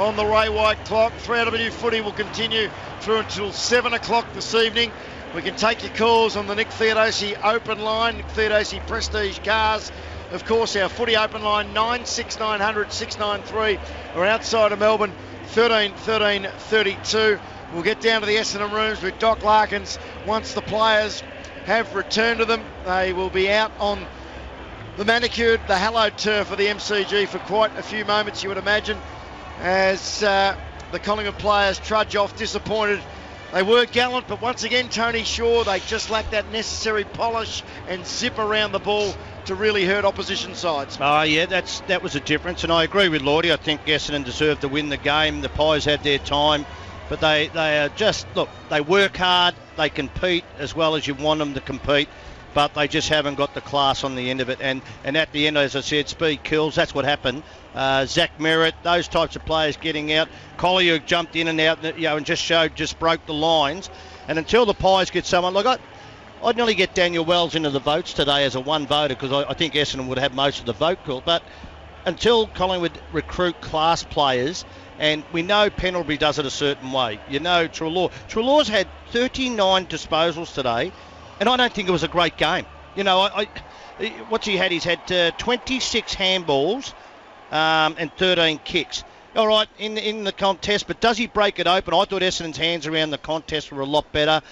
on the Ray White clock. 3AW footy will continue through until 7 o'clock this evening. We can take your calls on the Nick Theodosi open line, Nick Theodosi Prestige Cars. Of course, our footy open line, 96900 693, or outside of Melbourne, 13 13 32. We'll get down to the Essendon rooms with Doc Larkins once the players have returned to them. They will be out on the manicured, the hallowed turf of the MCG for quite a few moments, you would imagine, as the Collingwood players trudge off disappointed. They were gallant, but once again, Tony Shaw, they just lacked that necessary polish and zip around the ball to really hurt opposition sides. Oh, yeah, that was a difference, and I agree with Lordy. I think Essendon deserved to win the game. The Pies had their time, but they are just, look, they work hard, they compete as well as you want them to compete, but they just haven't got the class on the end of it. And at the end, as I said, speed kills. That's what happened. Zach Merritt, those types of players getting out. Collingwood jumped in and out, and just broke the lines. And until the Pies get someone, look, I'd nearly get Daniel Wells into the votes today as a one voter, because I think Essendon would have most of the vote call. But until Collingwood recruit class players, and we know Pendlebury does it a certain way. You know, Treloar's had 39 disposals today, and I don't think it was a great game. You know, what's he had? He's had 26 handballs and 13 kicks. All right, in the contest, but does he break it open? I thought Essendon's hands around the contest were a lot better.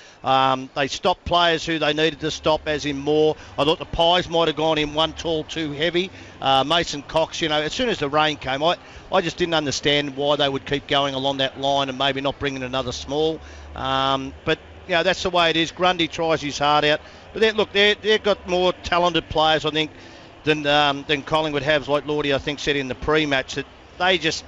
They stopped players who they needed to stop, as in Moore. I thought the Pies might have gone in one tall too heavy. Mason Cox, you know, as soon as the rain came, I just didn't understand why they would keep going along that line and maybe not bringing another small. But, you know, that's the way it is. Grundy tries his heart out. But they've got more talented players, I think, than Collingwood has, like Lordy, I think, said in the pre-match, that they just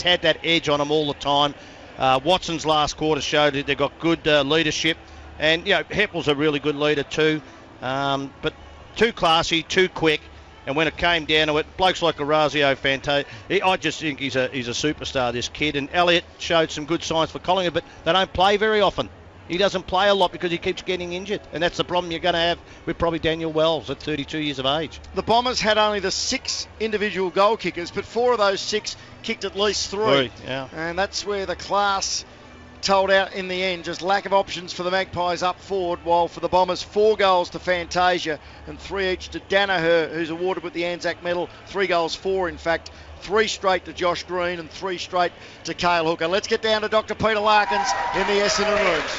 had that edge on them all the time. Watson's last quarter showed that they've got good leadership, and, you know, Heppel's a really good leader too, but too classy, too quick, and when it came down to it, blokes like Orazio Fante, I just think he's a superstar, this kid. And Elliott showed some good signs for Collingwood, but they don't play very often. He doesn't play a lot because he keeps getting injured, and that's the problem you're going to have with probably Daniel Wells at 32 years of age. The Bombers had only the 6 individual goal kickers, but 4 of those 6 kicked at least 3. Yeah. And that's where the class told out in the end. Just lack of options for the Magpies up forward, while for the Bombers, 4 goals to Fantasia and 3 each to Danaher, who's awarded with the Anzac Medal. 3 goals, 4 in fact. 3 straight to Josh Green and 3 straight to Cale Hooker. Let's get down to Dr. Peter Larkins in the Essendon rooms.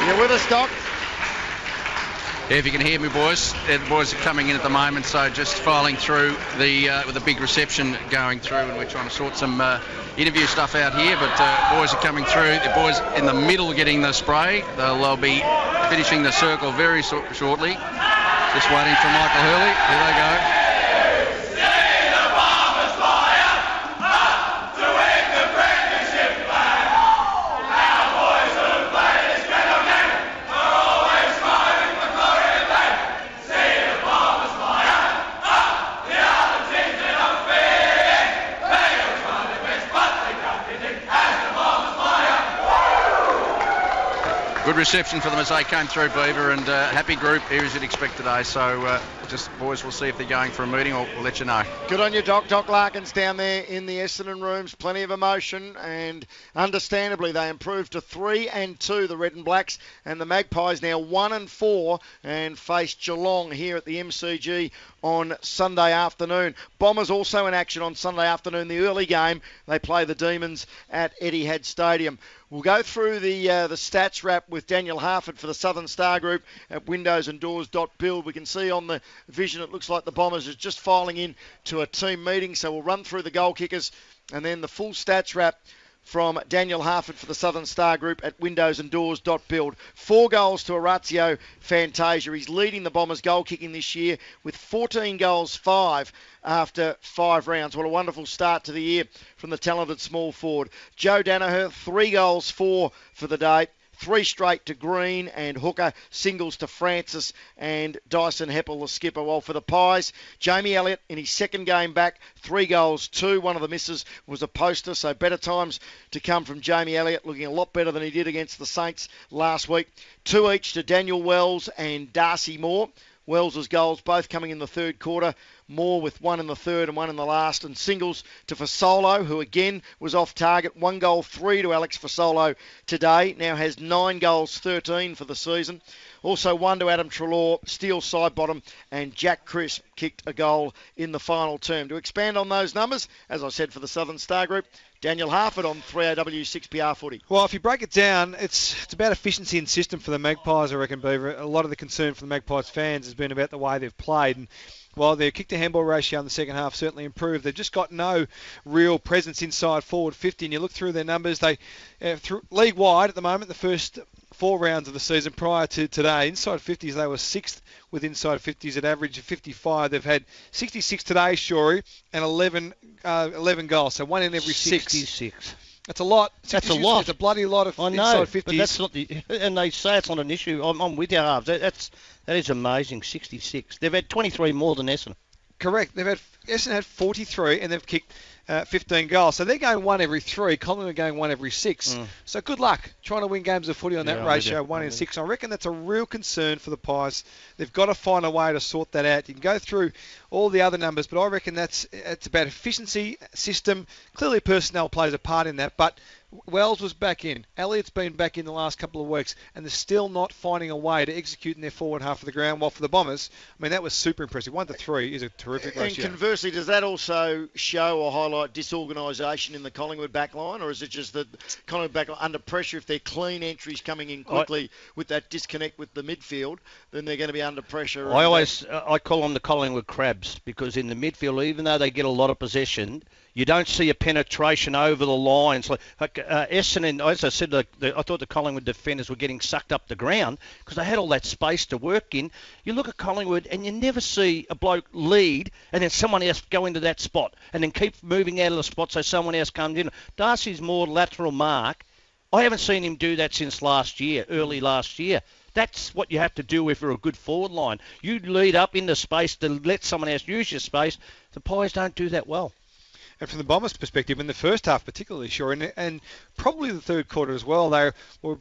You're with us, Doc? Yeah, if you can hear me, boys. The boys are coming in at the moment, so just filing through with a big reception going through, and we're trying to sort some interview stuff out here, but boys are coming through. The boys in the middle getting the spray. They'll be finishing the circle very shortly. Just waiting for Michael Hurley. Here they go. Good reception for them as they came through, Beaver, and happy group here as you'd expect today. So just boys, we'll see if they're going for a meeting, or we'll let you know. Good on you, Doc. Doc Larkins down there in the Essendon rooms. Plenty of emotion, and understandably they improved to 3-2, the Red and Blacks, and the Magpies now 1-4 and face Geelong here at the MCG on Sunday afternoon. Bombers also in action on Sunday afternoon, the early game. They play the Demons at Etihad Stadium. We'll go through the stats wrap with Daniel Harford for the Southern Star Group at windowsanddoors.build. We can see on the vision it looks like the Bombers is just filing in to a team meeting, so we'll run through the goal kickers and then the full stats wrap from Daniel Harford for the Southern Star Group at windowsanddoors.build. 4 goals to Orazio Fantasia. He's leading the Bombers goal kicking this year with 14 goals, 5 after 5 rounds. What a wonderful start to the year from the talented small forward. Joe Danaher, 3 goals, 4 for the day. 3 straight to Green and Hooker, singles to Francis and Dyson Heppel, the skipper. While for the Pies, Jamie Elliott in his second game back, 3 goals, 2. One of the misses was a poster, so better times to come from Jamie Elliott, looking a lot better than he did against the Saints last week. 2 each to Daniel Wells and Darcy Moore. Wells' goals both coming in the third quarter, Moore with one in the third and one in the last, and singles to Fasolo, who again was off target. 1 goal, 3 to Alex Fasolo today. Now has 9 goals, 13 for the season. Also 1 to Adam Treloar, Steele side bottom, and Jack Crisp kicked a goal in the final term. To expand on those numbers, as I said for the Southern Star Group, Daniel Harford on 3AW 6PR footy. Well, if you break it down, it's about efficiency and system for the Magpies, I reckon, Beaver. A lot of the concern for the Magpies fans has been about the way they've played. And while their kick-to-handball ratio in the second half certainly improved, they've just got no real presence inside forward 50. And you look through their numbers, they league-wide at the moment, the first 4 rounds of the season prior to today, inside 50s, they were 6th with inside 50s at average of 55. They've had 66 today, Shorey, and 11 goals, so 1 in every 6. 66. That's a lot. That's a lot. It's a bloody lot of I know, inside 50s. but that's not and they say it's not an issue. I'm with you, Harves. That is amazing, 66. They've had 23 more than Essendon. Correct. Essendon had 43, and they've kicked 15 goals. So they're going 1 every 3. Collingwood are going 1 every 6. So good luck trying to win games of footy on that ratio, 1 in 6. I reckon that's a real concern for the Pies. They've got to find a way to sort that out. You can go through all the other numbers, but I reckon it's about efficiency, system. Clearly personnel plays a part in that, but Wells was back in. Elliott's been back in the last couple of weeks, and they're still not finding a way to execute in their forward half of the ground. While for the Bombers, I mean, that was super impressive. 1 to 3 is a terrific ratio. And conversely, does that also show or highlight disorganisation in the Collingwood backline, or is it just that Collingwood backline under pressure? If they're clean entries coming in quickly with that disconnect with the midfield, then they're going to be under pressure. I call them the Collingwood crabs, because in the midfield, even though they get a lot of possession, you don't see a penetration over the lines. Like Essendon, as I said, I thought the Collingwood defenders were getting sucked up the ground because they had all that space to work in. You look at Collingwood and you never see a bloke lead and then someone else go into that spot and then keep moving out of the spot so someone else comes in. Darcy's more lateral mark. I haven't seen him do that since early last year. That's what you have to do if you're a good forward line. You lead up into space to let someone else use your space. The Pies don't do that well. And from the Bombers' perspective, in the first half particularly, sure, and probably the third quarter as well, they were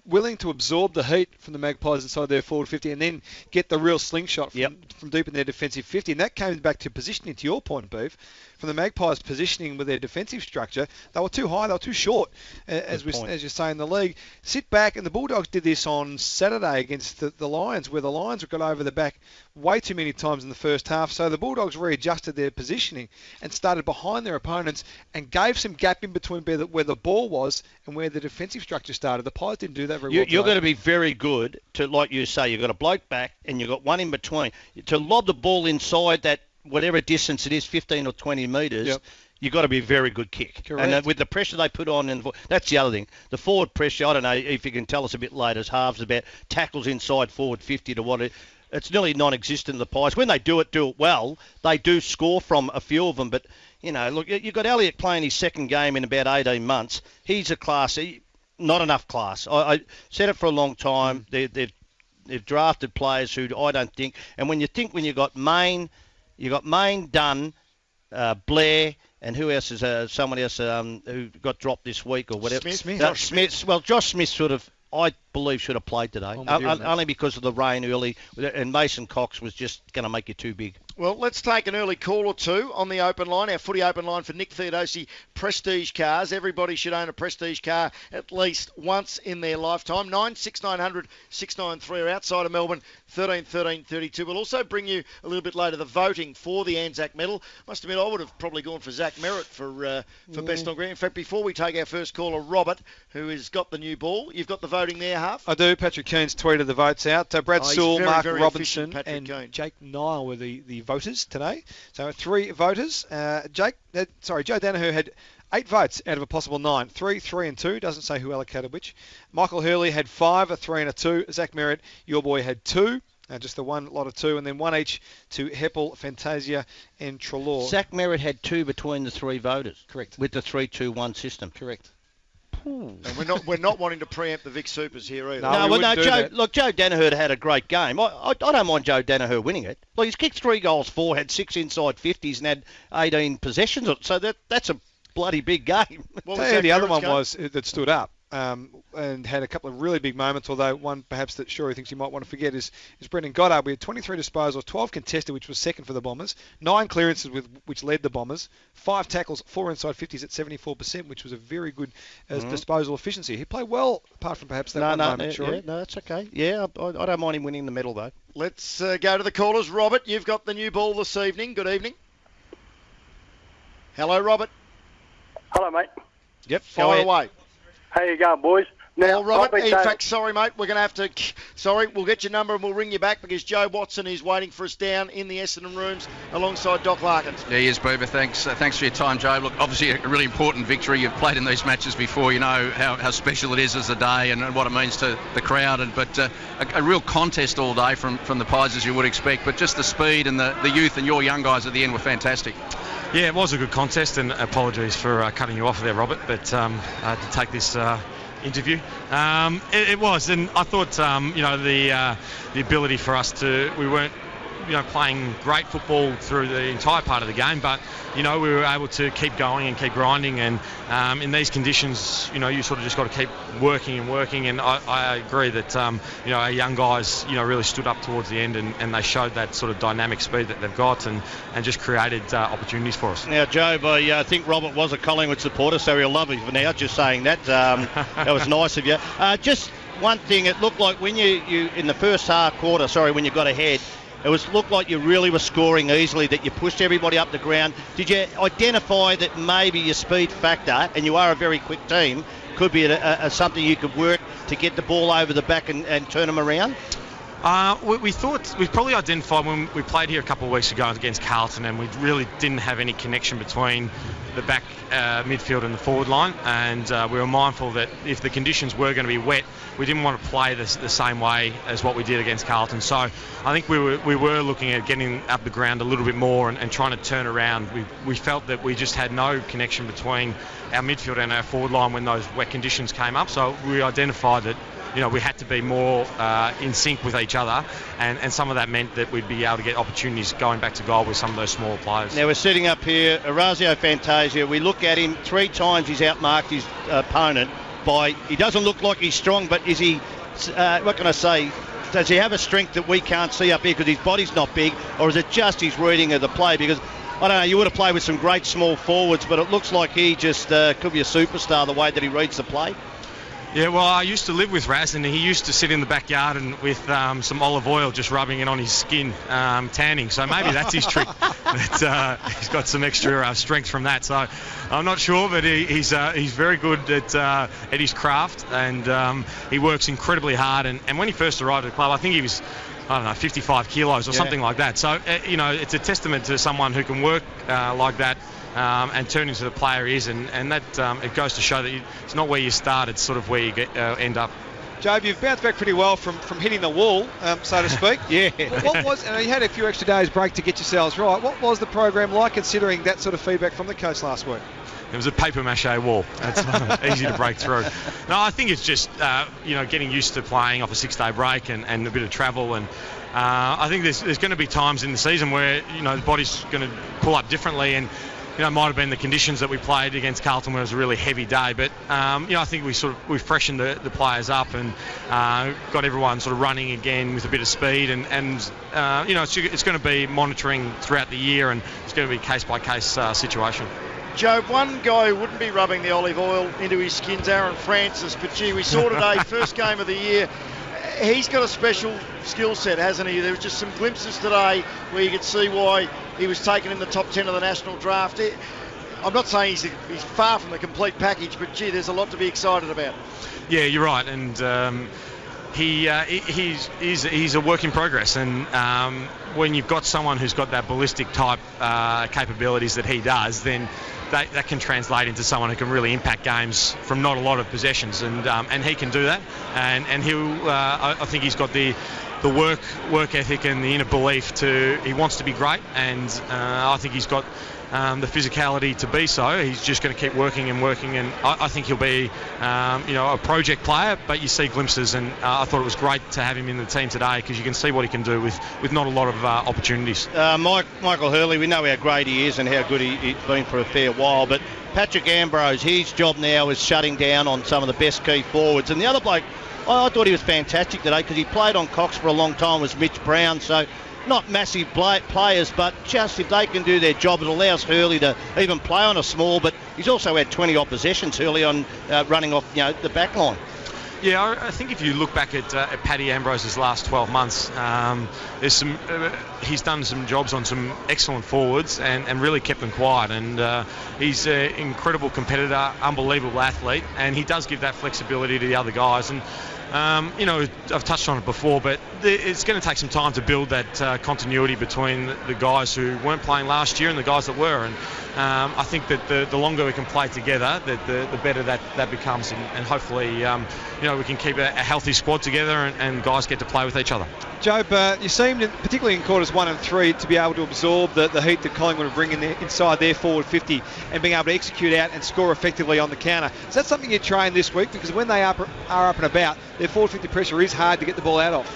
willing to absorb the heat from the Magpies inside their forward 50 and then get the real slingshot from deep in their defensive 50. And that came back to positioning, to your point, Beef. From the Magpies positioning with their defensive structure, they were too high, they were too short, as you say in the league. Sit back, and the Bulldogs did this on Saturday against the Lions, where the Lions got over the back way too many times in the first half. So the Bulldogs readjusted their positioning and started behind their opponents and gave some gap in between where the ball was and where the defensive structure started. The Pies didn't do that very well. You're going to be very good to, like you say, you've got a bloke back and you've got one in between. To lob the ball inside that whatever distance it is, 15 or 20 metres, you've got to be a very good kick. Correct. And with the pressure they put on, and that's the other thing. The forward pressure, I don't know if you can tell us a bit later, as halves about tackles inside forward 50 to what it's nearly non-existent in the Pies. When they do it well, they do score from a few of them. But, you know, look, you've got Elliott playing his second game in about 18 months. He's a class, not enough class. I said it for a long time. They've drafted players who I don't think, and when you've got Maine, Dunn, Blair, and who else is someone else who got dropped this week or whatever? Smith. Well, Josh Smith I believe should have played today, only because of the rain early, and Mason Cox was just going to make you too big. Well, let's take an early call or two on the open line, our footy open line for Nick Theodosi Prestige Cars. Everybody should own a Prestige car at least once in their lifetime. 96900 693 or outside of Melbourne, 13 13 32. We'll also bring you a little bit later the voting for the Anzac medal. Must admit, I would have probably gone for Zach Merritt for best on ground. In fact, before we take our first caller, Robert, who has got the new ball, you've got the voting there, Half? I do. Patrick Keane's tweeted the votes out. Brad Sewell, Mark Robinson, and Keane. Jake Nile were the voters today. So 3 voters. Joe Danaher had 8 votes out of a possible 9. 3, 3 and 2. Doesn't say who allocated which. Michael Hurley had 5, a 3 and a 2. Zach Merritt, your boy, had 2. Just the one lot of 2, and then 1 each to Heppel, Fantasia, and Treloar. Zach Merritt had 2 between the 3 voters. Correct. With the 3-2-1 system. Correct. And we're not wanting to preempt the Vic Supers here either. Joe Danaher had a great game. I don't mind Joe Danaher winning it. Look, he's kicked 3 goals, 4, had 6 inside 50s, and had 18 possessions. So that's a bloody big game. The other one was that stood up. and had a couple of really big moments, although one perhaps that Shorey thinks you might want to forget is Brendan Goddard. We had 23 disposals, 12 contested, which was second for the Bombers, 9 clearances, which led the Bombers, 5 tackles, 4 inside 50s at 74%, which was a very good disposal efficiency. He played well, apart from perhaps that one moment, Shorey. No, that's okay. Yeah, I don't mind him winning the medal, though. Let's go to the callers. Robert, you've got the new ball this evening. Good evening. Hello, Robert. Hello, mate. Yep, fire away. How you going, boys? Now, Robert, in fact, sorry, mate, we're going to have to... Sorry, we'll get your number and we'll ring you back because Joe Watson is waiting for us down in the Essendon rooms alongside Doc Larkins. Yeah, he is, Boober. Thanks for your time, Joe. Look, obviously a really important victory. You've played in these matches before. You know how special it is as a day and what it means to the crowd. But a real contest all day from the Pies, as you would expect. But just the speed and the youth and your young guys at the end were fantastic. Yeah, it was a good contest, and apologies for cutting you off there, Robert, but to take this interview. It was, and I thought, the ability for us we weren't, playing great football through the entire part of the game, but, we were able to keep going and keep grinding, and in these conditions, you sort of just got to keep working, and I agree that, our young guys, really stood up towards the end, and they showed that sort of dynamic speed that they've got, and just created opportunities for us. Now, Joe, I think Robert was a Collingwood supporter, so he'll love you for now, just saying that. That was nice of you. Just one thing, it looked like when you in the first when you got ahead, it looked like you really were scoring easily, that you pushed everybody up the ground. Did you identify that maybe your speed factor, and you are a very quick team, could be something you could work to get the ball over the back and turn them around? We thought we probably identified when we played here a couple of weeks ago against Carlton, and we really didn't have any connection between the back midfield and the forward line, and we were mindful that if the conditions were going to be wet, we didn't want to play the same way as what we did against Carlton. So I think we were looking at getting up the ground a little bit more and trying to turn around. We felt that we just had no connection between our midfield and our forward line when those wet conditions came up, so we identified that we had to be more in sync with each other, and some of that meant that we'd be able to get opportunities going back to goal with some of those smaller players. Now we're sitting up here, Orazio Fantasia. We look at him 3 times. He's outmarked his opponent he doesn't look like he's strong, but is he? What can I say? Does he have a strength that we can't see up here because his body's not big, or is it just his reading of the play? Because I don't know, you would have played with some great small forwards, but it looks like he just could be a superstar the way that he reads the play. Yeah, well, I used to live with Raz, and he used to sit in the backyard and with some olive oil just rubbing it on his skin, tanning. So maybe that's his trick. That he's got some extra strength from that. So I'm not sure, but he's very good at his craft, and he works incredibly hard. And when he first arrived at the club, I think he was, 55 kilos or something like that. So, it's a testament to someone who can work like that. And turn into the player he is, and that it goes to show that it's not where you start, it's sort of where you end up. Job, you've bounced back pretty well from hitting the wall, so to speak. Yeah. What was, and you had a few extra days break to get yourselves right. What was the program like, considering that sort of feedback from the coach last week? It was a paper mache wall. That's easy to break through. No, I think it's just getting used to playing off a 6-day break and a bit of travel, and I think there's going to be times in the season where the body's going to pull up differently, and it might have been the conditions that we played against Carlton where it was a really heavy day, but I think we freshened the players up and got everyone sort of running again with a bit of speed, and it's going to be monitoring throughout the year, and it's going to be case by case situation. Joe, one guy who wouldn't be rubbing the olive oil into his skin's Aaron Francis, but gee, we saw today, first game of the year. He's got a special skill set, hasn't he? There was just some glimpses today where you could see why he was taken in the top 10 of the national draft. I'm not saying he's far from the complete package, but gee, there's a lot to be excited about. Yeah, you're right, and he's a work in progress, and when you've got someone who's got that ballistic type capabilities that he does, then that can translate into someone who can really impact games from not a lot of possessions, and he can do that, and he'll I think he's got the the work ethic and the inner belief he wants to be great, and I think he's got the physicality to be so. He's just going to keep working, and I think he'll be a project player, but you see glimpses, and I thought it was great to have him in the team today because you can see what he can do with not a lot of opportunities. Michael Hurley, we know how great he is and how good he's been for a fair while, but Patrick Ambrose, his job now is shutting down on some of the best key forwards, and the other bloke, I thought he was fantastic today because he played on Cox for a long time, was Mitch Brown, so not massive players, but just if they can do their job, it allows Hurley to even play on a small, but he's also had 20 odd possessions early on running off the back line. Yeah, I think if you look back at Paddy Ambrose's last 12 months, he's done some jobs on some excellent forwards and really kept them quiet. And he's an incredible competitor, unbelievable athlete, and he does give that flexibility to the other guys. And I've touched on it before, but it's going to take some time to build that continuity between the guys who weren't playing last year and the guys that were. And I think that the longer we can play together, the better that becomes. And hopefully, we can keep a healthy squad together and guys get to play with each other. Job, you seemed, particularly in quarters 1 and 3, to be able to absorb the heat that Collingwood would bring inside their forward 50 and being able to execute out and score effectively on the counter. Is that something you train this week? Because when they are up and about, their forward 50 pressure is hard to get the ball out of.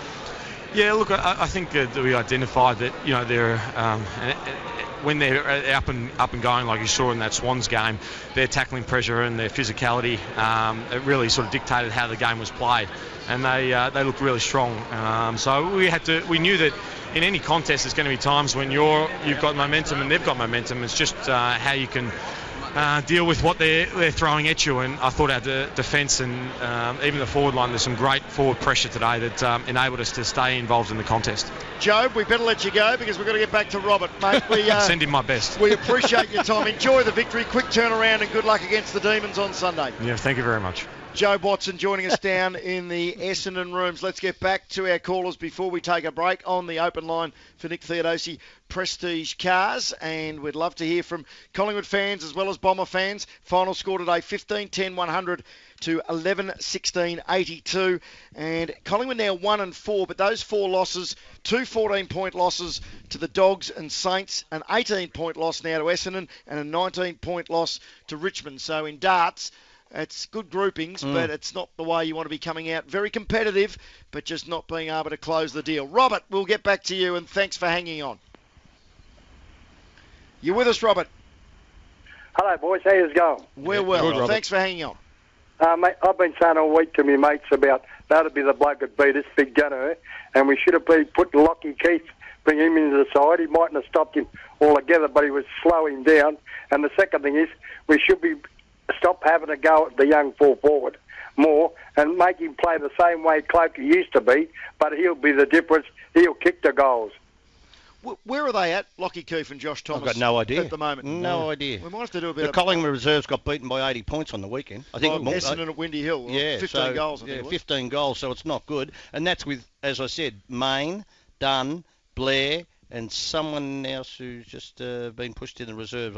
Yeah, look, I think that we identified that they're when they're up and going, like you saw in that Swans game, their tackling pressure and their physicality, it really sort of dictated how the game was played, and they looked really strong. So we knew that in any contest there's going to be times when you've got momentum and they've got momentum. It's just how you can deal with what they're throwing at you, and I thought our defence and even the forward line, there's some great forward pressure today that enabled us to stay involved in the contest. Job, we better let you go because we've got to get back to Robert, mate. Send him my best. We appreciate your time. Enjoy the victory, quick turnaround, and good luck against the Demons on Sunday. Yeah, thank you very much. Job Watson joining us down in the Essendon rooms. Let's get back to our callers before we take a break on the open line for Nick Theodosi, Prestige Cars. And we'd love to hear from Collingwood fans as well as Bomber fans. Final score today, 15-10-100 to 11-16-82. And Collingwood now 1-4, but those 4 losses, 2 14-point losses to the Dogs and Saints, an 18-point loss now to Essendon, and a 19-point loss to Richmond. So in darts, it's good groupings, but it's not the way you want to be coming out. Very competitive, but just not being able to close the deal. Robert, we'll get back to you, and thanks for hanging on. You with us, Robert? Hello, boys. How you going? We're well. Good, thanks for hanging on. Mate, I've been saying all week to my mates about that'll be the bloke that beat us, Big Gunner, and we should have put Lockie Keith, bring him into the side. He mightn't have stopped him altogether, but he was slowing down. And the second thing is, we should be stop having a go at the young full forward more and make him play the same way Cloakey used to be, but he'll be the difference. He'll kick the goals. Where are they at, Lockie Keefe and Josh Thomas? I've got no idea. At the moment. No idea. We might have to do a bit the Collingwood reserves got beaten by 80 points on the weekend. I think Essendon at Windy Hill. Yeah, 15 goals. I think 15 goals, so it's not good. And that's with, as I said, Main, Dunn, Blair, and someone else who's just been pushed in the reserves.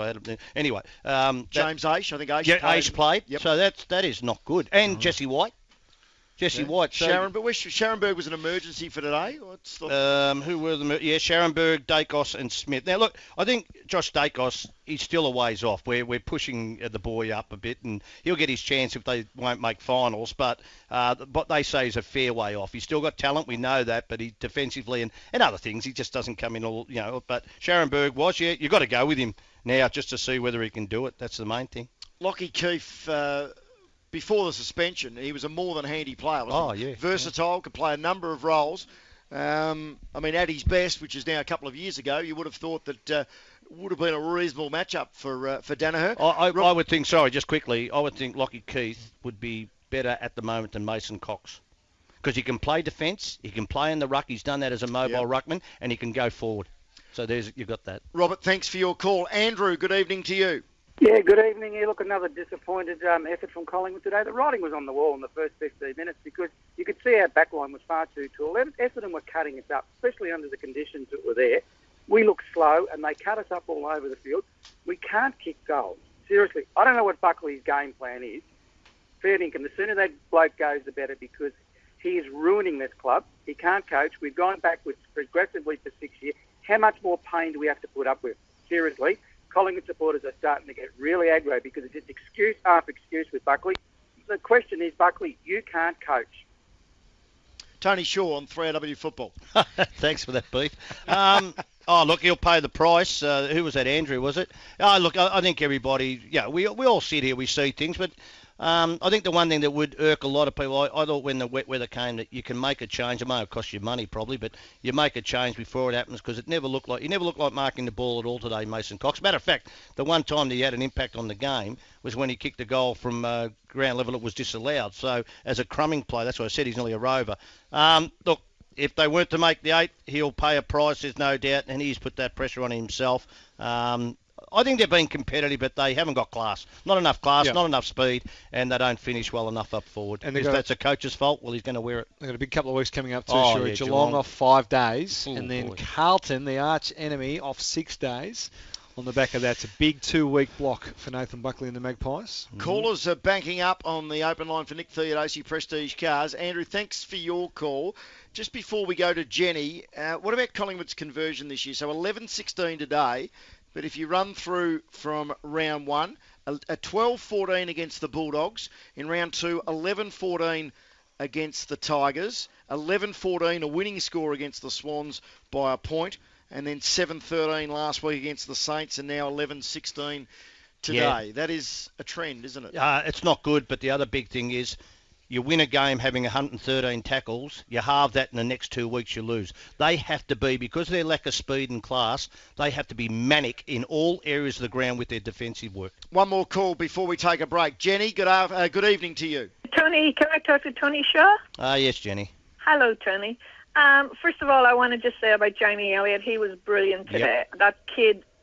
Anyway, James Aish, I think Aish. Yeah, played. Aish played. Yep. So that is not good. And Jesse White. White. So, Sharonberg was an emergency for today. Who were the? Yeah, Sharonberg, Dacos, and Smith. Now look, I think Josh Dacos, he's still a ways off. We're pushing the boy up a bit, and he'll get his chance if they won't make finals. But what they say is a fair way off. He's still got talent, we know that, but he defensively and other things, he just doesn't come in all. But Sharonberg was, you've got to go with him now just to see whether he can do it. That's the main thing. Lockie Keefe. Before the suspension, he was a more than handy player. Versatile, could play a number of roles. At his best, which is now a couple of years ago, you would have thought that would have been a reasonable matchup for Danaher. I would think, just quickly, I would think Lockie Keith would be better at the moment than Mason Cox. Because he can play defence, he can play in the ruck, he's done that as a mobile ruckman, and he can go forward. So you've got that. Robert, thanks for your call. Andrew, good evening to you. Yeah, good evening. Look, another disappointed effort from Collingwood today. The writing was on the wall in the first 15 minutes because you could see our backline was far too tall. Essendon were cutting us up, especially under the conditions that were there. We looked slow and they cut us up all over the field. We can't kick goals. Seriously, I don't know what Buckley's game plan is. Fair dinkum, the sooner that bloke goes, the better, because He is ruining this club. He can't coach. We've gone backwards progressively for 6 years. How much more pain do we have to put up with? Seriously, Collingwood supporters are starting to get really aggro because it's just excuse after excuse with Buckley. The question is, Buckley, you can't coach. Tony Shaw on 3AW Football. Thanks for that, Beef. Oh, look, he'll pay the price. Who was that? Andrew, was it? Oh, look, I think everybody, we all sit here, we see things, but I think the one thing that would irk a lot of people, I thought when the wet weather came that you can make a change. It may have cost you money probably, but you make a change before it happens because you never looked like marking the ball at all today, Mason Cox. Matter of fact, the one time that he had an impact on the game was when he kicked a goal from ground level. It was disallowed. So as a crumbing play, that's why I said he's nearly a rover. Look, if they weren't to make the 8, he'll pay a price, there's no doubt, and he's put that pressure on himself. I think they're being competitive, but they haven't got class. Not enough class, not enough speed, and they don't finish well enough up forward. And if that's a coach's fault, well, he's going to wear it. They've got a big couple of weeks coming up too. Geelong off 5 days, and then Carlton, the arch enemy, off 6 days. On the back of that, it's a big 2-week block for Nathan Buckley and the Magpies. Callers are banking up on the open line for Nick Theodosi Prestige Cars. Andrew, thanks for your call. Just before we go to Jenny, what about Collingwood's conversion this year? So 11-16 today, but if you run through from round 1, a 12-14 against the Bulldogs. In round 2, 11-14 against the Tigers. 11-14, a winning score against the Swans by a point. And then 7-13 last week against the Saints, and now 11-16 today. Yeah. That is a trend, isn't it? It's not good, but the other big thing is you win a game having 113 tackles, you halve that in the next 2 weeks, you lose. They have to be, because of their lack of speed and class, they have to be manic in all areas of the ground with their defensive work. One more call before we take a break. Jenny, good evening to you. Tony, can I talk to Tony Shaw? Yes, Jenny. Hello, Tony. First of all, I want to just say about Jamie Elliott, he was brilliant today. Yep.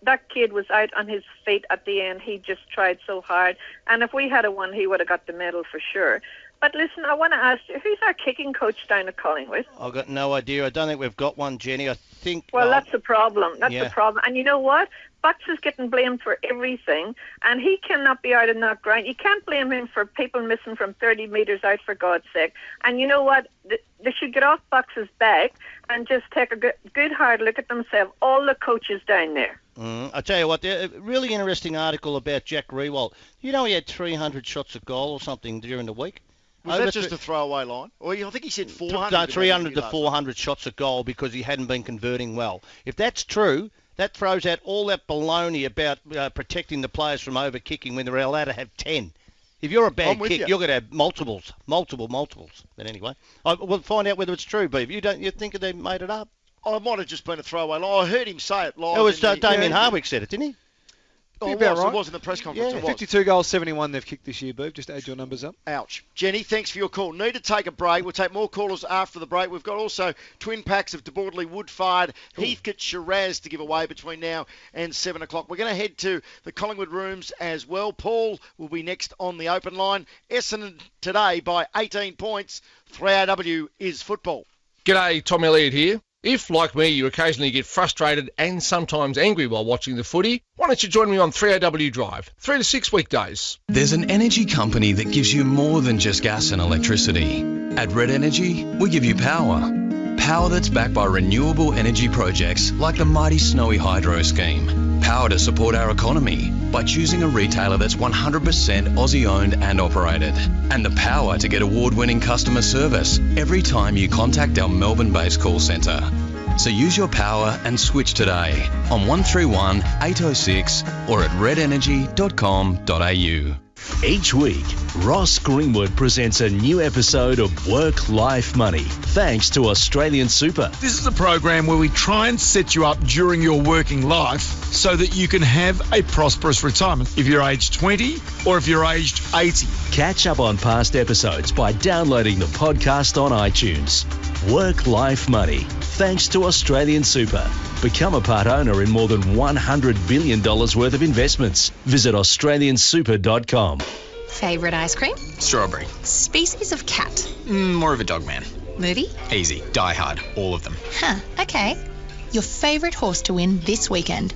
That kid was out on his feet at the end. He just tried so hard. And if we had won, he would have got the medal for sure. But listen, I want to ask you, who's our kicking coach down at Collingwood? I've got no idea. I don't think we've got one, Jenny. I think... Well, that's the problem. That's the problem. And you know what? Bucks is getting blamed for everything, and he cannot be out in that ground. You can't blame him for people missing from 30 metres out, for God's sake. And you know what? They should get off Bucks' back and just take a good hard look at themselves, all the coaches down there. I tell you what, a really interesting article about Jack Riewoldt. You know he had 300 shots at goal or something during the week? Was that just a throwaway line? Or I think he said 400. 300 to 400 shots at goal because he hadn't been converting well. If that's true, that throws out all that baloney about protecting the players from over-kicking when they're allowed to have 10. If you're a bad kick, you're going to have multiples. But anyway, we'll find out whether it's true, Beef. You think they made it up? Oh, it might have just been a throwaway line. I heard him say it live. It was Damien Hardwick said it, didn't he? Oh, it was in the press conference. Yeah, 52 goals, 71 they've kicked this year, Beef. Just add your numbers up. Ouch. Jenny, thanks for your call. Need to take a break. We'll take more callers after the break. We've got also twin packs of DeBordley Wood-fired Heathcote Shiraz to give away between now and 7 o'clock. We're going to head to the Collingwood rooms as well. Paul will be next on the open line. Essendon today by 18 points. 3AW is football. G'day, Tom Elliott here. If, like me, you occasionally get frustrated and sometimes angry while watching the footy, why don't you join me on 3AW Drive, 3 to 6 weekdays. There's an energy company that gives you more than just gas and electricity. At Red Energy, we give you power. Power that's backed by renewable energy projects like the mighty Snowy Hydro scheme. Power to support our economy by choosing a retailer that's 100% Aussie owned and operated. And the power to get award-winning customer service every time you contact our Melbourne-based call centre. So use your power and switch today on 131 806 or at redenergy.com.au. Each week, Ross Greenwood presents a new episode of Work Life Money, thanks to Australian Super. This is a program where we try and set you up during your working life so that you can have a prosperous retirement, if you're aged 20 or if you're aged 80. Catch up on past episodes by downloading the podcast on iTunes. Work Life Money, thanks to Australian Super. Become a part owner in more than $100 billion worth of investments. Visit australiansuper.com. Favourite ice cream? Strawberry. Species of cat? More of a dog man. Movie? Easy. Die Hard. All of them. Okay. Your favourite horse to win this weekend?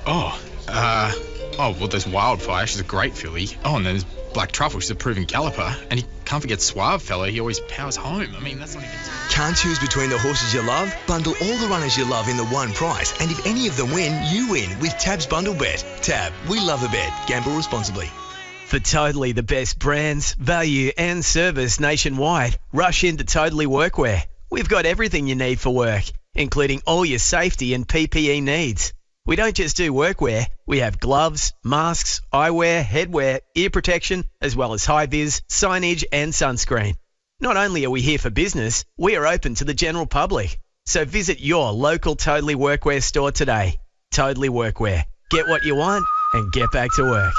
Well, there's Wildfire. She's a great filly. Oh, and there's Black Truffle, she's a proven galloper, and you can't forget Suave fella, he always powers home. I mean, that's not even... Can't choose between the horses you love? Bundle all the runners you love in the one price, and if any of them win, you win with Tab's Bundle Bet. Tab, we love a bet. Gamble responsibly. For totally the best brands, value and service nationwide, rush into Totally Workwear. We've got everything you need for work, including all your safety and PPE needs. We don't just do workwear, we have gloves, masks, eyewear, headwear, ear protection, as well as high-vis, signage and sunscreen. Not only are we here for business, we are open to the general public. So visit your local Totally Workwear store today. Totally Workwear. Get what you want and get back to work.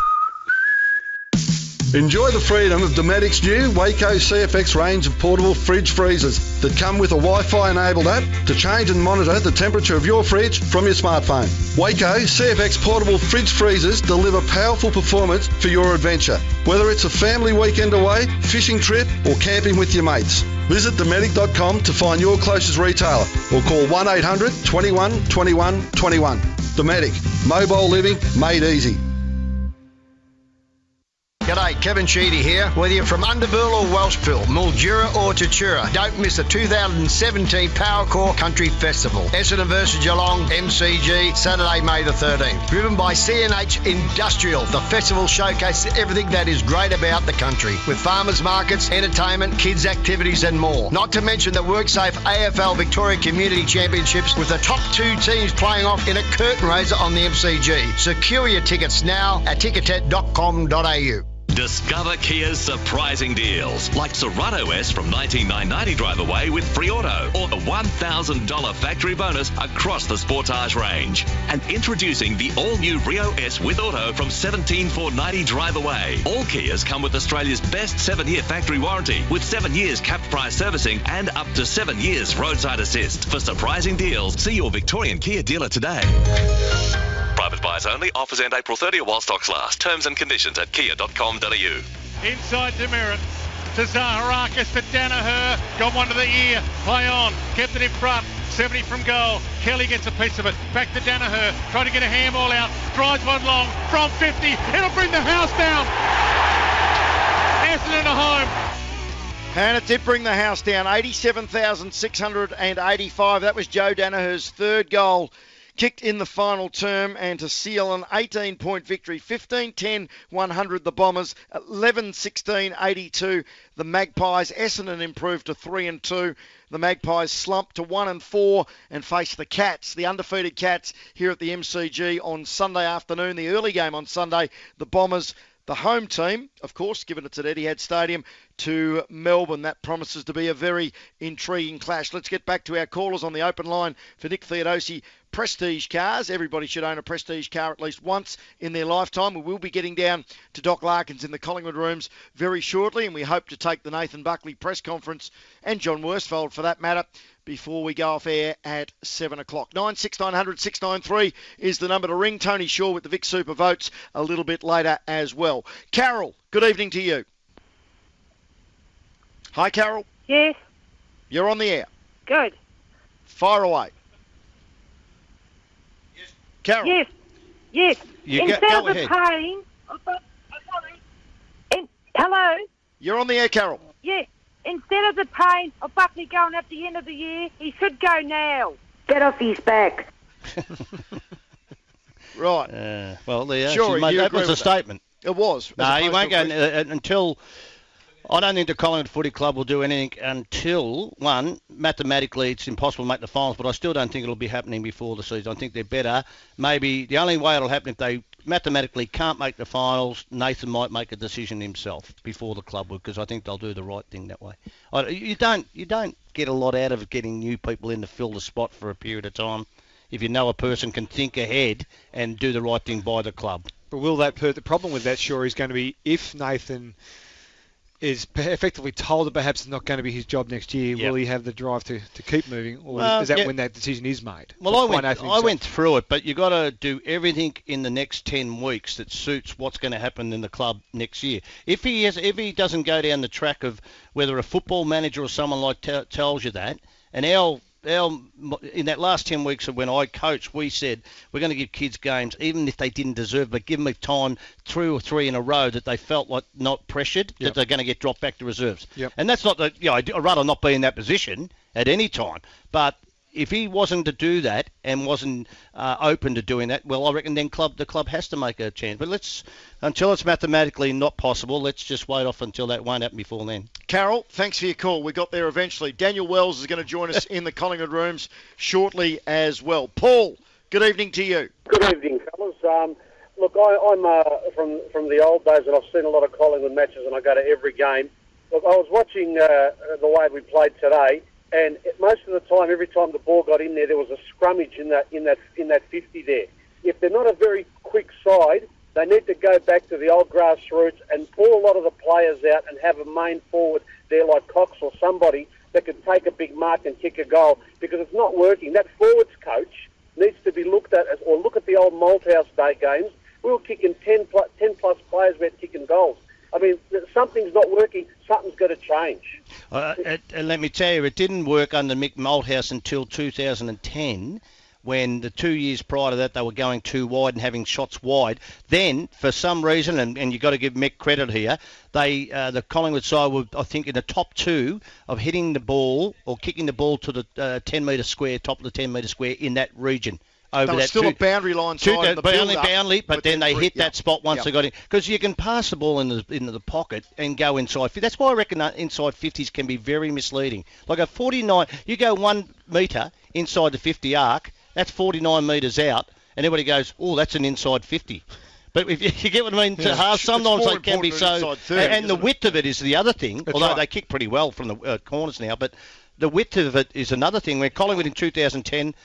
Enjoy the freedom of Dometic's new Waco CFX range of portable fridge freezers that come with a Wi-Fi enabled app to change and monitor the temperature of your fridge from your smartphone. Waco CFX portable fridge freezers deliver powerful performance for your adventure, whether it's a family weekend away, fishing trip or camping with your mates. Visit Dometic.com to find your closest retailer or call 1800 21 21 21. Dometic, mobile living made easy. G'day, Kevin Sheedy here. Whether you're from Underpool or Welshpool, Mildura or Tatura, don't miss the 2017 Powercore Country Festival. Essendon versus Geelong, MCG, Saturday, May the 13th. Driven by CNH Industrial, the festival showcases everything that is great about the country, with farmers markets, entertainment, kids activities and more. Not to mention the WorkSafe AFL Victoria Community Championships, with the top two teams playing off in a curtain raiser on the MCG. Secure your tickets now at ticketet.com.au. Discover Kia's surprising deals, like Serato S from $19,990 drive away with free auto, or the $1,000 factory bonus across the Sportage range. And introducing the all-new Rio S with auto from $17,490 drive away. All Kias come with Australia's best 7-year factory warranty, with 7 years capped price servicing and up to 7 years roadside assist. For surprising deals, see your Victorian Kia dealer today. Private buyers only. Offers end April 30 while stocks last. Terms and conditions at kia.com.au. Inside Demirit to Zaharakis to Danaher. Got one to the ear. Play on. Kept it in front. 70 from goal. Kelly gets a piece of it. Back to Danaher. Trying to get a handball out. Drives one long from 50. It'll bring the house down. Essendon are home. And it did bring the house down. 87,685. That was Joe Danaher's third goal, kicked in the final term, and to seal an 18-point victory. 15-10-100 the Bombers, 11-16-82 the Magpies. Essendon improved to 3-2. The Magpies slumped to 1-4 and faced the Cats, the undefeated Cats, here at the MCG on Sunday afternoon. The early game on Sunday, the Bombers, the home team, of course, given it's at Etihad Stadium, to Melbourne. That promises to be a very intriguing clash. Let's get back to our callers on the open line for Nick Theodosi. Prestige cars. Everybody should own a Prestige car at least once in their lifetime. We will be getting down to Doc Larkins in the Collingwood rooms very shortly, and we hope to take the Nathan Buckley press conference, and John Worsfold for that matter, before we go off air at 7 o'clock. 96900 693 is the number to ring. Tony Shaw with the Vic Super votes a little bit later as well. Carol, good evening to you. Hi, Carol. Yes. You're on the air. Good. Fire away. Carol. Yes. Yes. Instead of ahead. Paying... Hello? You're on the air, Carol. Yeah. Instead of the pain of Buckley going at the end of the year, he should go now. Get off his back. Right. Well, sure, that was a statement. It was. No, he won't go until... I don't think the Collingwood Footy Club will do anything until, one, mathematically it's impossible to make the finals, but I still don't think it'll be happening before the season. I think they're better. Maybe the only way it'll happen if they mathematically can't make the finals, Nathan might make a decision himself before the club would, because I think they'll do the right thing that way. You don't get a lot out of getting new people in to fill the spot for a period of time if you know a person can think ahead and do the right thing by the club. But will that the problem with that, sure, is going to be if Nathan is effectively told that perhaps it's not going to be his job next year, will he have the drive to keep moving, or is that when that decision is made? Well, I went through it, but you've got to do everything in the next 10 weeks that suits what's going to happen in the club next year. If he doesn't go down the track of whether a football manager or someone like tells you that, and our in that last 10 weeks of when I coached, we said we're going to give kids games, even if they didn't deserve, but give them time 2 or 3 in a row that they felt like not pressured, that they're going to get dropped back to reserves. And that's not I'd rather not be in that position at any time. But if he wasn't to do that and wasn't open to doing that, well, I reckon then the club has to make a chance. But until it's mathematically not possible, let's just wait off until that won't happen before then. Carol, thanks for your call. We got there eventually. Daniel Wells is going to join us in the Collingwood rooms shortly as well. Paul, good evening to you. Good evening, fellas. Look, I'm from the old days, and I've seen a lot of Collingwood matches, and I go to every game. Look, I was watching the way we played today. And most of the time, every time the ball got in there was a scrummage in that 50 there. If they're not a very quick side, they need to go back to the old grassroots and pull a lot of the players out and have a main forward there like Cox or somebody that can take a big mark and kick a goal, because it's not working. That forwards coach needs to be looked at, or look at the old Malthouse Day games. We were kicking 10 plus players, we had kicking goals. I mean, something's not working. Something's got to change. And let me tell you, it didn't work under Mick Malthouse until 2010, when the 2 years prior to that they were going too wide and having shots wide. Then, for some reason, and you've got to give Mick credit here, the Collingwood side were, I think, in the top 2 of hitting the ball or kicking the ball to the 10-metre square, top of the 10-metre square in that region. Over that still a boundary line side. But then they hit that spot once they got in. Because you can pass the ball into the pocket and go inside. That's why I reckon inside 50s can be very misleading. Like a 49, you go 1 metre inside the 50 arc, that's 49 metres out, and everybody goes, oh, that's an inside 50. But if you get what I mean, sometimes they can be so. 30, and the width of it is the other thing, although they kick pretty well from the corners now. But the width of it is another thing. Where Collingwood in 2010,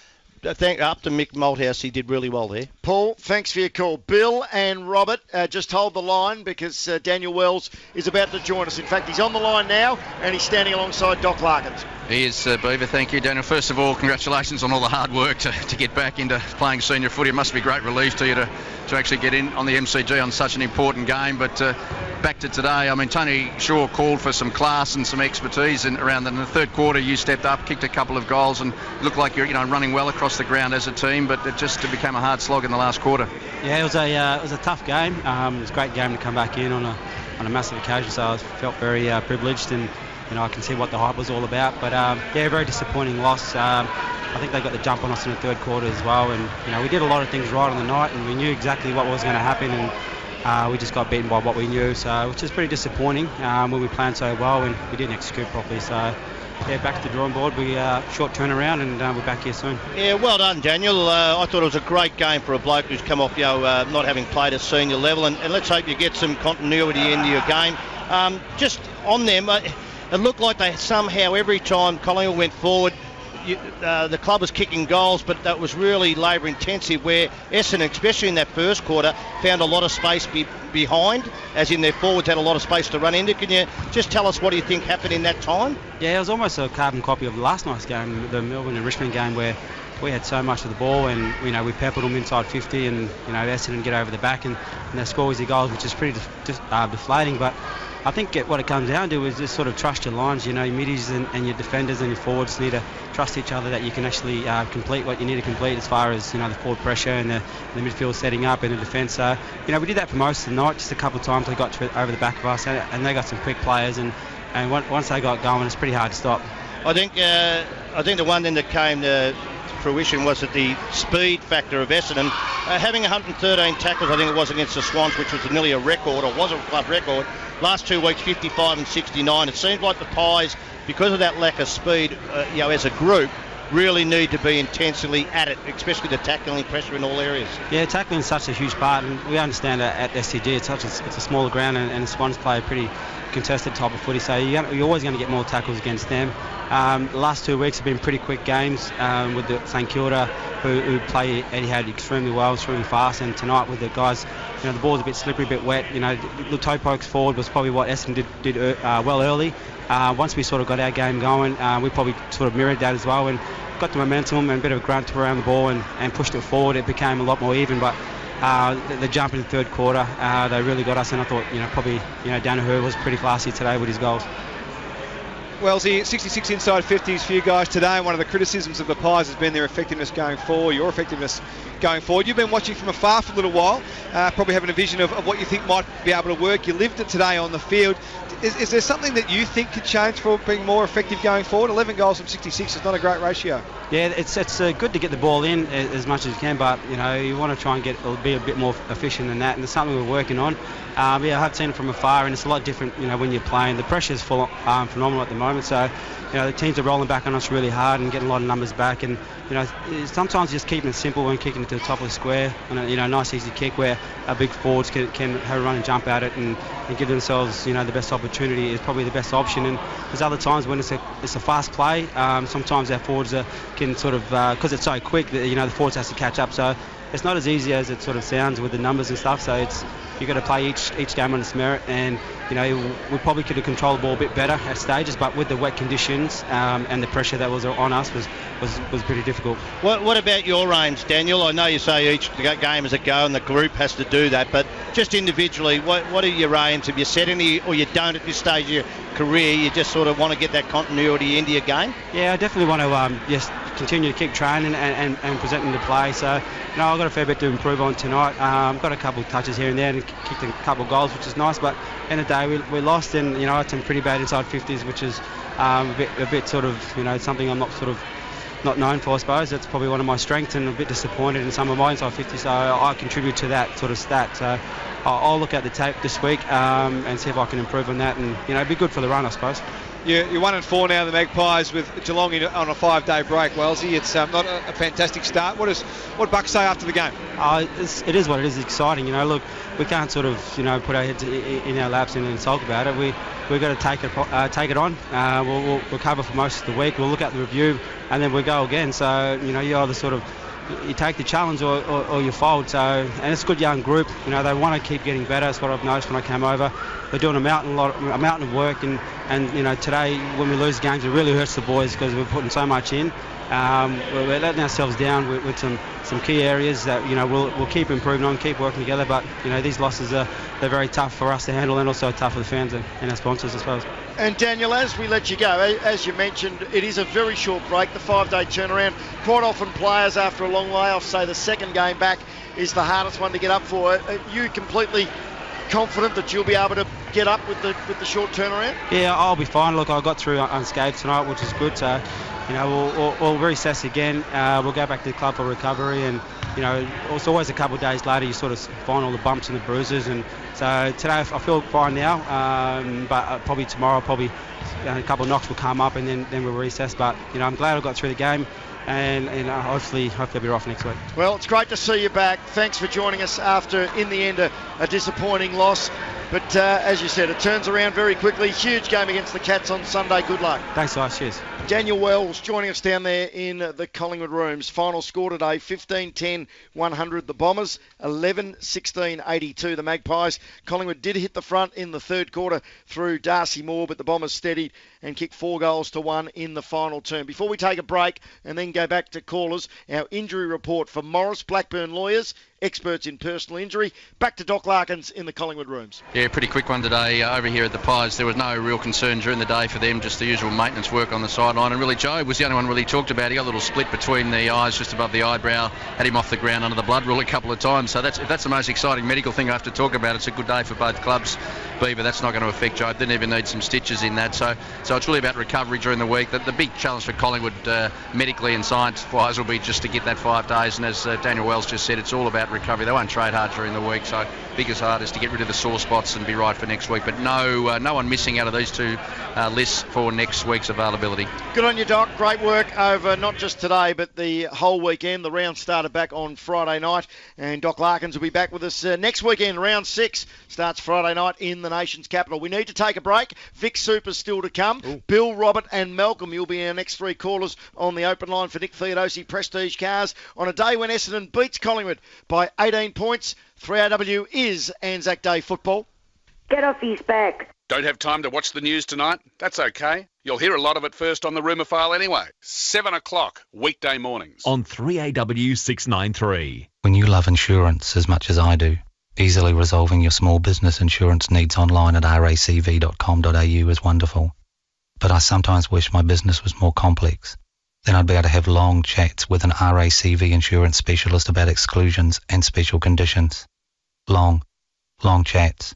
up to Mick Malthouse, he did really well there. Paul, thanks for your call. Bill and Robert, just hold the line because Daniel Wells is about to join us. In fact, he's on the line now and he's standing alongside Doc Larkins. He is, Beaver. Thank you, Daniel. First of all, congratulations on all the hard work to get back into playing senior footy. It must be a great relief to you to actually get in on the MCG on such an important game. But back to today, I mean, Tony Shaw called for some class and some expertise, and around in the third quarter you stepped up, kicked a couple of goals, and looked like you're running well across the ground as a team. But it just became a hard slog in the last quarter. Yeah, it was a tough game. It was a great game to come back in on a massive occasion. So I felt very privileged, and I can see what the hype was all about. But very disappointing loss. I think they got the jump on us in the third quarter as well, and we did a lot of things right on the night, and we knew exactly what was going to happen, and we just got beaten by what we knew, so which is pretty disappointing when we planned so well and we didn't execute properly. So back to the drawing board. We short turnaround, and we're back here soon. Yeah, well done, Daniel. I thought it was a great game for a bloke who's come off not having played at senior level, and let's hope you get some continuity into your game. Just on them, it looked like they somehow every time Collingwood went forward, the club was kicking goals, but that was really labour intensive, where Essendon, especially in that first quarter, found a lot of space behind, as in their forwards had a lot of space to run into. Can you just tell us what do you think happened in that time? Yeah, it was almost a carbon copy of last night's game, the Melbourne and Richmond game, where we had so much of the ball, and we peppered them inside 50, and Essendon get over the back, and they score easy goals, which is pretty deflating. But I think what it comes down to is just sort of trust your lines. Your middies and your defenders and your forwards need to trust each other, that you can actually complete what you need to complete as far as the forward pressure and the midfield setting up and the defence. So we did that for most of the night. Just a couple of times they got over the back of us, and they got some quick players, and once they got going, it's pretty hard to stop. I think the one thing that came to fruition was that the speed factor of Essendon, having 113 tackles, I think it was against the Swans, which was nearly a record, or was a club record. Last 2 weeks, 55 and 69. It seems like the Pies, because of that lack of speed, as a group, really need to be intensely at it, especially the tackling pressure in all areas. Yeah, tackling is such a huge part, and we understand that at SCG it's a smaller ground, and the Swans play a pretty contested type of footy, so you're always going to get more tackles against them. The last 2 weeks have been pretty quick games with the St Kilda, who play Etihad extremely well, extremely fast, and tonight with the guys, the ball's a bit slippery, a bit wet. The toe pokes forward was probably what Essendon did well early. Once we sort of got our game going, we probably sort of mirrored that as well, and got the momentum and a bit of a grunt around the ball and pushed it forward. It became a lot more even, but the jump in the third quarter, they really got us, and I thought probably Danaher was pretty classy today with his goals. Wellesley, 66 inside 50s for you guys today, and one of the criticisms of the Pies has been their effectiveness going forward, your effectiveness going forward. You've been watching from afar for a little while, probably having a vision of what you think might be able to work. You lived it today on the field. Is there something that you think could change for being more effective going forward? 11 goals from 66 is not a great ratio. Yeah, it's good to get the ball in as much as you can, but you want to try and be a bit more efficient than that, and it's something we're working on. I have seen it from afar, and it's a lot different, when you're playing. The pressure's phenomenal at the moment, so the teams are rolling back on us really hard and getting a lot of numbers back, and sometimes just keeping it simple when kicking it to the top of the square on a nice easy kick where our big forwards can have a run and jump at it and give themselves the best opportunity is probably the best option. And there's other times when it's a fast play, sometimes our forwards can sort of because it's so quick that the forwards has to catch up, so it's not as easy as it sort of sounds with the numbers and stuff. So you've got to play each game on its merit, and we probably could have controlled the ball a bit better at stages, but with the wet conditions and the pressure that was on us was pretty difficult. What about your aims, Daniel? I know you say each game is a go and the group has to do that, but just individually, what are your aims? Have you set any, or you don't at this stage of your career? You just sort of want to get that continuity into your game? Yeah, I definitely want to just continue to keep training and presenting the play. So I've got a fair bit to improve on tonight. Got a couple of touches here and there and kicked a couple of goals, which is nice, but in the day we lost, and I had some pretty bad inside 50s, which is a bit sort of something I'm not known for, I suppose. That's probably one of my strengths, and a bit disappointed in some of my inside 50s, so I contribute to that sort of stat. So I'll look at the tape this week and see if I can improve on that, and it'd be good for the run, I suppose. You're 1-4 now, the Magpies, with Geelong on a 5-day break, Wellesley. It's not a fantastic start. What Buck say after the game? It is what it is. It's exciting. Look, we can't sort of put our heads in our laps and sulk about it. We've got to take it on. We'll recover for most of the week. We'll look at the review and then we'll go again. So you either sort of you take the challenge or you fold. So, and it's a good young group. They want to keep getting better. That's what I've noticed when I came over. They're doing a mountain of work, and today when we lose games, it really hurts the boys because we're putting so much in. We're letting ourselves down with some key areas that we'll keep improving on, keep working together. But these losses they're very tough for us to handle, and also tough for the fans and our sponsors, I suppose. And Daniel, as we let you go, as you mentioned, it is a very short break, the 5-day turnaround. Quite often players after a long layoff say the second game back is the hardest one to get up for. Are you completely confident that you'll be able to get up with the short turnaround? Yeah, I'll be fine. Look, I got through unscathed tonight, which is good. So we'll reassess again. We'll go back to the club for recovery, and it's always a couple of days later you sort of find all the bumps and the bruises. And so today I feel fine now, but probably tomorrow a couple of knocks will come up, and then we'll reassess. But I'm glad I got through the game. And hopefully I'll be off next week. Well, it's great to see you back. Thanks for joining us after, in the end, a disappointing loss. But as you said, it turns around very quickly. Huge game against the Cats on Sunday. Good luck. Thanks, guys. Cheers. Daniel Wells joining us down there in the Collingwood rooms. Final score today, 15-10-100 the Bombers, 11-16-82 the Magpies. Collingwood did hit the front in the third quarter through Darcy Moore, but the Bombers steadied and kicked 4-1 in the final term. Before we take a break and then go back to callers, our injury report for Morris Blackburn Lawyers, experts in personal injury. Back to Doc Larkins in the Collingwood rooms. Yeah, pretty quick one today over here at the Pies. There was no real concern during the day for them, just the usual maintenance work on the sideline. And really, Joe was the only one really talked about. He got a little split between the eyes, just above the eyebrow, had him off the ground under the blood rule a couple of times. So if that's the most exciting medical thing I have to talk about, it's a good day for both clubs. But that's not going to affect Joe. Didn't even need some stitches in that. So it's really about recovery during the week. The big challenge for Collingwood medically and science-wise will be just to get that 5 days. And as Daniel Wells just said, it's all about recovery. They won't trade hard during the week, so biggest hard is to get rid of the sore spots and be right for next week. But no one missing out of these two lists for next week's availability. Good on you, Doc. Great work over not just today, but the whole weekend. The round started back on Friday night, and Doc Larkins will be back with us next weekend. Round 6 starts Friday night in the nation's capital. We need to take a break. Vic Super's still to come. Ooh. Bill, Robert and Malcolm, you'll be our next 3 callers on the open line for Nick Theodosi Prestige Cars on a day when Essendon beats Collingwood by 18 points. 3AW is Anzac Day football. Get off his back. Don't have time to watch the news tonight? That's okay. You'll hear a lot of it first on the Rumour File anyway. 7 o'clock, weekday mornings. On 3AW 693. When you love insurance as much as I do, easily resolving your small business insurance needs online at racv.com.au is wonderful. but I sometimes wish my business was more complex. Then I'd be able to have long chats with an RACV insurance specialist about exclusions and special conditions. Long chats.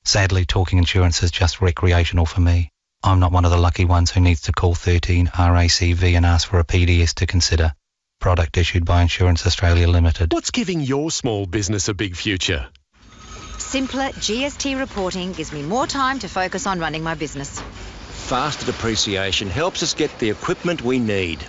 Sadly, talking insurance is just recreational for me. I'm not one of the lucky ones who needs to call 13 RACV and ask for a PDS to consider. Product issued by Insurance Australia Limited. What's giving your small business a big future? Simpler GST reporting gives me more time to focus on running my business. Faster depreciation helps us get the equipment we need.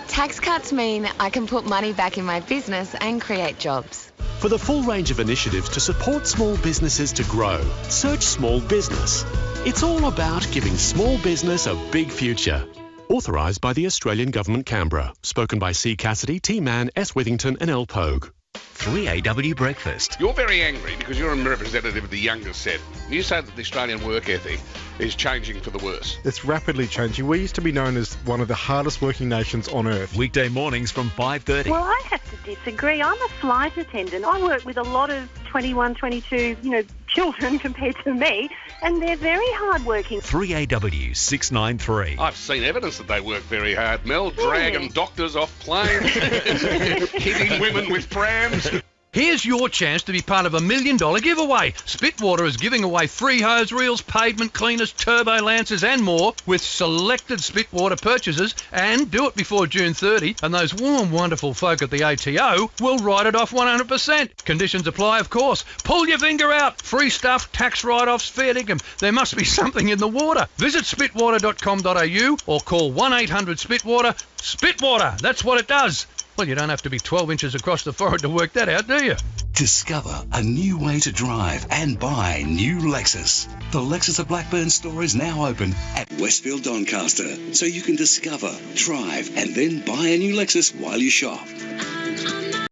Tax cuts mean I can put money back in my business and create jobs. For the full range of initiatives to support small businesses to grow, search Small Business. It's all about giving small business a big future. Authorised by the Australian Government, Canberra. Spoken by C. Cassidy, T. Mann, S. Withington and L. Pogue. 3AW Breakfast. You're very angry because you're a representative of the younger set. You say that the Australian work ethic is changing for the worse. It's rapidly changing. We used to be known as one of the hardest working nations on earth. Weekday mornings from 5:30. Well, I have to disagree. I'm a flight attendant. I work with a lot of 21, 22, children compared to me, and they're very hard-working. 3AW 693. I've seen evidence that they work very hard, Mel, dragging doctors off planes, hitting women with prams. Here's your chance to be part of $1 million giveaway. Spitwater is giving away free hose reels, pavement cleaners, turbo lancers and more with selected Spitwater purchases, and do it before June 30 and those warm, wonderful folk at the ATO will write it off 100%. Conditions apply, of course. Pull your finger out. Free stuff, tax write-offs, fair dinkum. There must be something in the water. Visit spitwater.com.au or call 1-800-SPITWATER. Spitwater, that's what it does. Well, you don't have to be 12 inches across the forehead to work that out, do you? Discover a new way to drive and buy new Lexus. The Lexus of Blackburn store is now open at Westfield Doncaster, so you can discover, drive, and then buy a new Lexus while you shop.